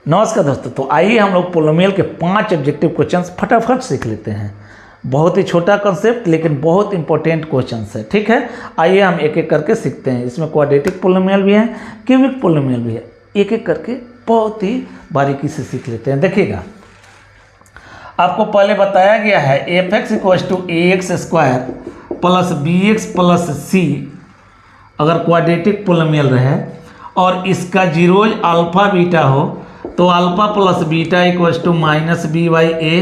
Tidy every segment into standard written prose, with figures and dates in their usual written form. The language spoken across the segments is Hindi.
नमस्कार दोस्तों, तो आइए हम लोग पोलिनोमियल के 5 ऑब्जेक्टिव क्वेश्चंस फटाफट सीख लेते हैं। बहुत ही छोटा कॉन्सेप्ट लेकिन बहुत इंपॉर्टेंट क्वेश्चंस है। ठीक है, आइए हम एक एक करके सीखते हैं। इसमें क्वाड्रेटिक पोलिनोमियल भी है, क्यूबिक पोलिनोमियल भी है। एक एक करके बहुत ही बारीकी से सीख लेते हैं। देखिएगा, आपको पहले बताया गया है f(x = ax² + bx + c) अगर क्वाड्रेटिक पोलिनोमियल रहे और इसका जीरोज अल्फा बीटा हो तो alpha plus beta equal minus b/a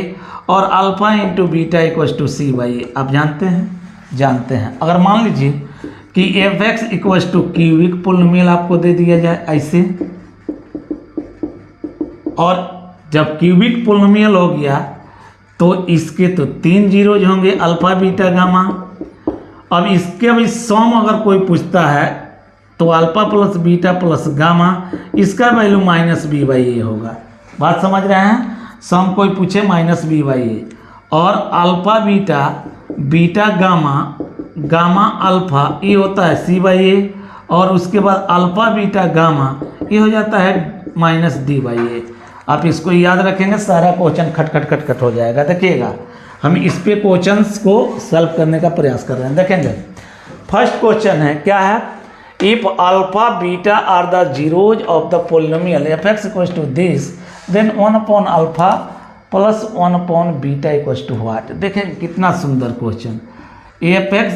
और alpha into beta equal c/a। आप जानते हैं। अगर मान लीजिए कि f(x = क्यूबिक पोलिनोमियल आपको दे दिया जाए ऐसे, और जब क्यूबिक पोलिनोमियल हो गया तो इसके तो 3 जीरोज होंगे, अल्फा बीटा गामा। अब इसके भी सम अगर कोई पूछता है तो alpha plus beta plus gamma, इसका वैल्यू माइनस b/a होगा। बात समझ रहे हैं? सम कोई पूछे माइनस b/a, और alpha beta beta gamma gamma alpha ये होता है c/a, और उसके बाद अल्फा बीटा गामा ये हो जाता है माइनस d/a। आप इसको याद रखेंगे, सारा क्वेश्चन खट हो जाएगा। देखिएगा, हम इस पे क्वेश्चंस को सॉल्व करने का प्रयास कर रहे हैं। देखेंगे, फर्स्ट क्वेश्चन है, क्या है? If alpha beta are the zeros of the polynomial f(x = this, then 1/alpha plus 1/beta = what? देखें कितना सुंदर क्वेश्चन। f(x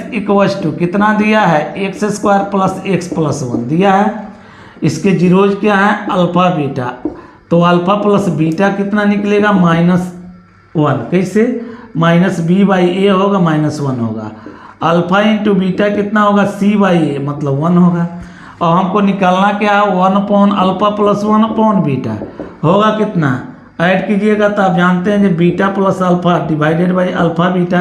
= कितना दिया है? x² + x + 1 दिया है। इसके जीरोज क्या है? Alpha beta. तो अल्फा प्लस बीटा कितना निकलेगा? -1। कैसे? माइनस b/a होगा, -1 होगा। अल्फा इंटू बीटा कितना होगा? c/a, मतलब 1 होगा। और हमको निकालना क्या है? 1/अल्फा प्लस 1/बीटा होगा कितना? ऐड कीजिएगा तो आप जानते हैं कि beta plus alpha divided by alpha beta.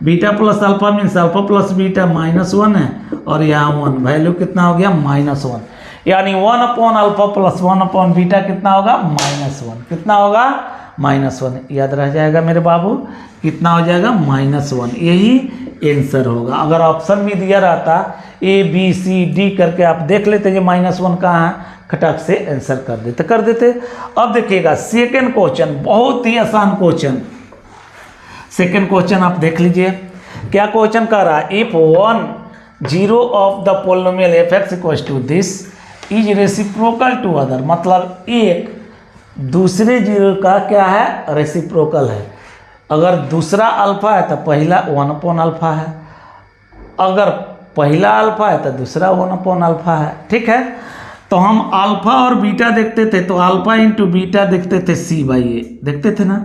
Beta plus alpha means alpha plus beta -1 है, और यहाँ 1, वैल्यू कितना हो गया? -1। यानी 1/अल्फा प्लस 1/बीटा कितना होगा? -1। कितना होगा? -1। याद रह जाएगा मेरे बाबू, कितना हो जाएगा? -1। यही आंसर होगा। अगर ऑप्शन भी दिया रहता A, B, C, D करके आप देख लेते कि -1 कहाँ है, खटक से आंसर कर देते। अब देखिएगा सेकंड क्वेश्चन, बहुत ही आसान क्वेश्चन। सेकंड क्वेश्चन आप देख लीजिए, क्या क्वेश्चन कर रहा है? If 1 zero of the polynomial f(x = this is reciprocal to other, मतलब एक दूसरे जीरो का क्या है? रेसिप्रोकल है। अगर दूसरा अल्फा है तो पहला 1/अल्फा है, अगर पहला अल्फा है तो दूसरा 1/अल्फा है। ठीक है, तो हम अल्फा और बीटा देखते थे तो अल्फा इंटू बीटा देखते थे c/a, देखते थे ना।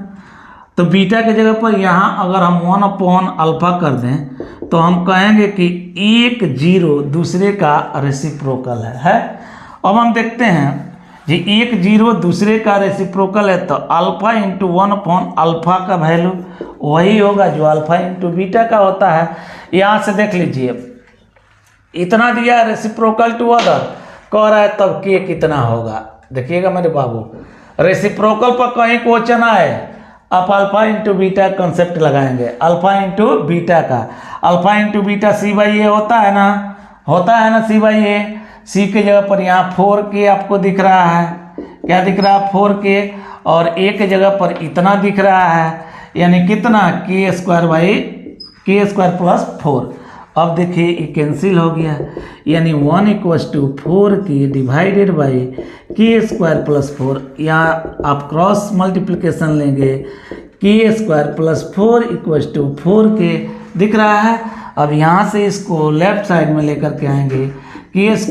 तो बीटा के जगह पर यहाँ अगर हम 1/अल्फा कर दें तो हम कहेंगे कि एक जीरो दूसरे का रेसिप्रोकल है। अब हम देखते हैं जी, एक जीरो दूसरे का रेसिप्रोकल है तो अल्फा इंटू 1/अल्फा का वैल्यू वही होगा जो अल्फा इंटू बीटा का होता है। यहाँ से देख लीजिए, इतना दिया है रेसिप्रोकल टू अदर, कह रहा है तब के कितना होगा। देखिएगा मेरे बाबू, रेसिप्रोकल पर कहीं क्वेश्चन आए, आप अल्फा इंटू बीटा कंसेप्ट लगाएंगे। अल्फा इंटू बीटा का, अल्फा इंटू बीटा c/a होता है ना c/a। c के जगह पर यहाँ 4k आपको दिख रहा है, क्या दिख रहा है? 4k, और a के जगह पर इतना दिख रहा है, यानी कितना? k² + 4। अब देखिए ये कैंसिल हो गया, यानी 1 = 4k डिवाइडेड बाई k² + 4। यहाँ आप क्रॉस मल्टीप्लिकेशन लेंगे, k² + 4 = 4k दिख रहा है। अब यहाँ से इसको लेफ्ट साइड में लेकर के आएंगे, k² -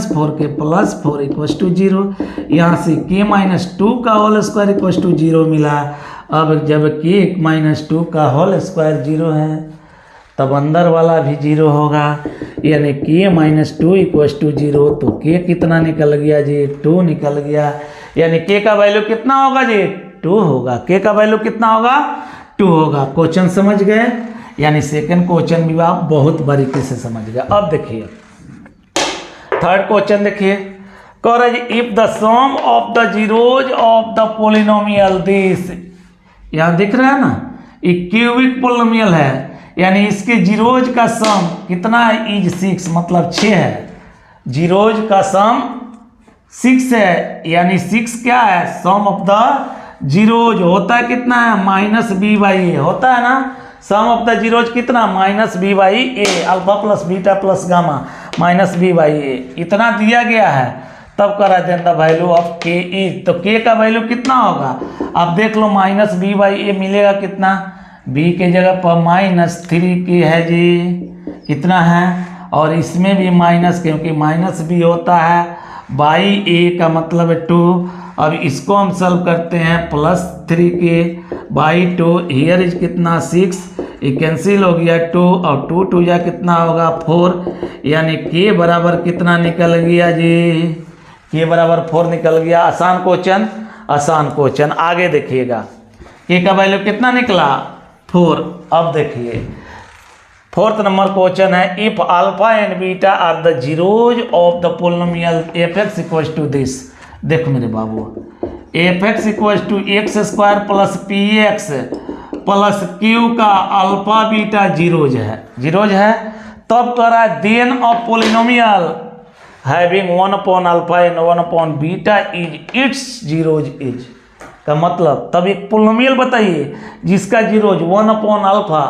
4k + 4 = 0। यहाँ से k - 2 का होल स्क्वायर = 0 मिला। अब जब k - 2 का होल स्क्वायर 0 है तब अंदर वाला भी 0 होगा, यानी k - 2 = 0। तो k कितना निकल गया जी? 2 निकल गया। यानी k का वैल्यू कितना होगा जी? 2 होगा। k का वैल्यू कितना होगा? 2 होगा। क्वेश्चन समझ गए? यानी सेकंड क्वेश्चन भी आप बहुत बारीकी से समझ गए। अब देखिए थर्ड क्वेश्चन, देखिए कह रहा है if the sum of the zeros of the polynomial this, यहाँ दिख रहा है ना, ये क्यूबिक पोलिनोमियल है, यानी इसके जीरोज का सम कितना है? इज 6, मतलब 6 है। जीरोज का सम 6 है, यानी 6 क्या है, सम ऑफ द जीरोज होता है कितना है, माइनस बी बाई ए होता है ना, सम ऑफ द जीरोज कितना, minus b by a, alpha plus beta plus gamma minus b by a, इतना दिया गया है। तब करा then the value of k is, तो के का वैल्यू कितना होगा, अब देख लो, माइनस बी बाई ए मिलेगा कितना, बी के जगह पर -3 की है जी, कितना है, और इसमें भी माइनस, क्योंकि माइनस भी होता है बाई ए का मतलब है 2। अब इसको हम सॉल्व करते हैं, +3 के बाई 2, हियर इज कितना 6, ये कैंसिल हो गया 2, और 2 2 या कितना होगा 4, यानी के बराबर कितना निकल गया जी, के बराबर 4 निकल गया। आसान क्वेश्चन, आसान क्वेश्चन। आगे देखिएगा, के का वैल्यू कितना निकला 4। अब देखिए 4th नंबर क्वेश्चन है, if alpha and beta are the zeros of the polynomial f x equals to this. देखो मेरे बाबू, f x equals to x square plus p x plus q का अल्फा बीटा जीरोज है, जीरोज है, तब कह रहा है then of polynomial having 1 upon alpha and 1 upon beta is its zeros is, का मतलब तब एक पोलिनोमियल बताइए जिसका जीरोज 1 अपॉन अल्फा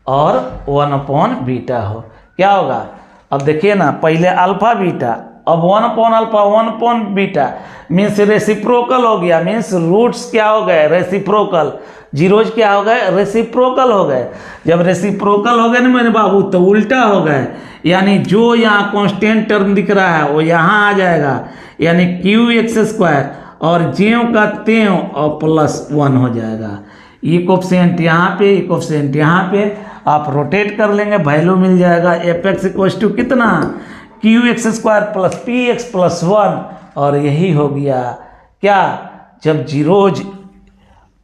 और 1 अपॉन बीटा हो, क्या होगा। अब देखिए ना, पहले अल्फा बीटा, अब 1 upon alpha 1 upon beta, means reciprocal हो गया, मीन्स रूट्स क्या हो गए, रेसिप्रोकल, जीरोज क्या हो गए, रेसिप्रोकल हो गए। जब रेसिप्रोकल हो गए ना मेरे बाबू, तो उल्टा हो गए, यानी जो यहाँ कांस्टेंट टर्म दिख रहा है वो यहाँ आ जाएगा, यानी क्यू एक्स स्क्वायर और ज्यों का त्यों और +1 हो जाएगा। ई कोफिशिएंट यहाँ पे, ई कोफिशिएंट यहाँ पे, आप रोटेट कर लेंगे, वैल्यू मिल जाएगा एफ एक्स इक्वल्स टू कितना, Q x square plus p x plus 1, और यही हो गया क्या, जब zeros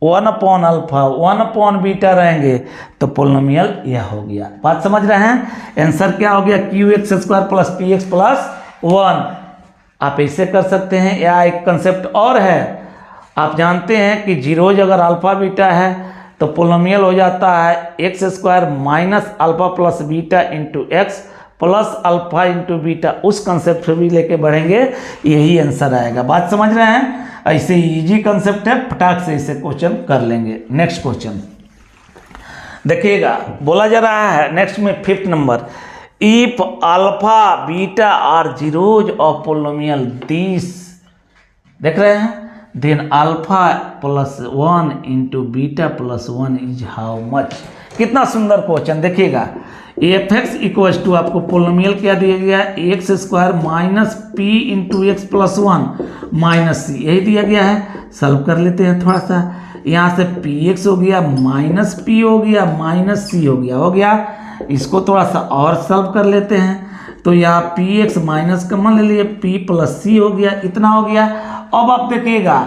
1 upon alpha 1 upon beta रहेंगे तो पोलिनोमियल यह हो गया। बात समझ रहे हैं, आंसर क्या हो गया, Q x square plus p x plus 1। आप ऐसे कर सकते हैं, या एक कंसेप्ट और है, आप जानते हैं कि जीरोज अगर अल्फा बीटा है तो पोलिनोमियल हो जाता है x square minus alpha plus beta into x plus alpha into beta, उस कंसेप्ट से भी लेके बढ़ेंगे, यही आंसर आएगा। बात समझ रहे हैं, ऐसे इजी कंसेप्ट है, फटाक से इसे क्वेश्चन कर लेंगे। नेक्स्ट क्वेश्चन देखिएगा, बोला जा रहा है नेक्स्ट में 5th number, if alpha beta are zeros of polynomial this, देख रहे हैं, then alpha plus 1 into beta plus 1 is how much. कितना सुंदर क्वेश्चन, देखिएगा, एफ एक्स इक्वल्स टू आपको पोलिनोमियल क्या दिया गया है, x square minus p into x plus 1 minus c, यही दिया गया है। सॉल्व कर लेते हैं थोड़ा सा, यहाँ से पी एक्स हो गया माइनस पी हो गया माइनस सी हो गया। इसको थोड़ा सा और सॉल्व कर लेते हैं, तो यहाँ पी एक्स माइनस कॉमन ले लिए, पी प्लस सी हो गया, इतना हो गया। अब आप देखिएगा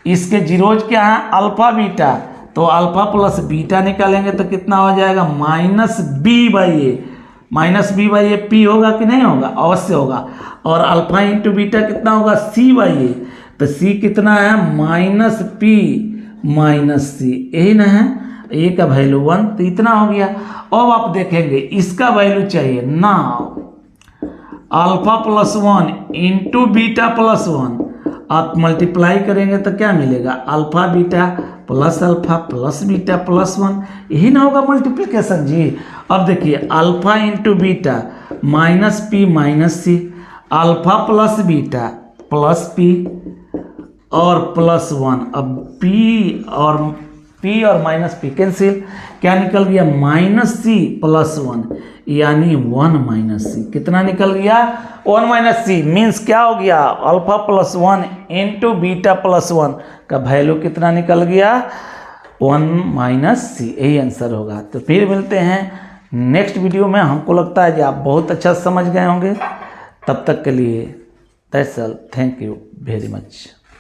इसके जीरोज क्या है, अल्फा बीटा, तो अल्फा प्लस बीटा निकालेंगे तो कितना हो जाएगा, minus b by a, minus b by a पी होगा कि नहीं होगा, अवश्य होगा। और अल्फा इंटू बीटा कितना होगा, सी बाई ए, तो सी कितना है, माइनस पी माइनस सी, यही ना है, ए का वैल्यू 1, तो इतना हो गया। अब आप देखेंगे इसका वैल्यू चाहिए ना, alpha plus 1 into beta plus 1, आप मल्टीप्लाई करेंगे तो क्या मिलेगा, alpha beta plus beta plus 1, यही ना होगा मल्टीप्लिकेशन जी। अब देखिए alpha into beta minus p minus c, alpha plus beta plus p और प्लस 1, अब पी और माइनस पी कैंसिल, क्या निकल गया, माइनस सी प्लस 1, यानी 1 माइनस सी, कितना निकल गया, 1 माइनस सी, मीन्स क्या हो गया, alpha plus 1 into beta plus 1 का वैल्यू कितना निकल गया, 1 माइनस सी, यही आंसर होगा। तो फिर मिलते हैं नेक्स्ट वीडियो में। हमको लगता है कि आप बहुत अच्छा समझ गए होंगे। तब तक के लिए that's all, thank you very much.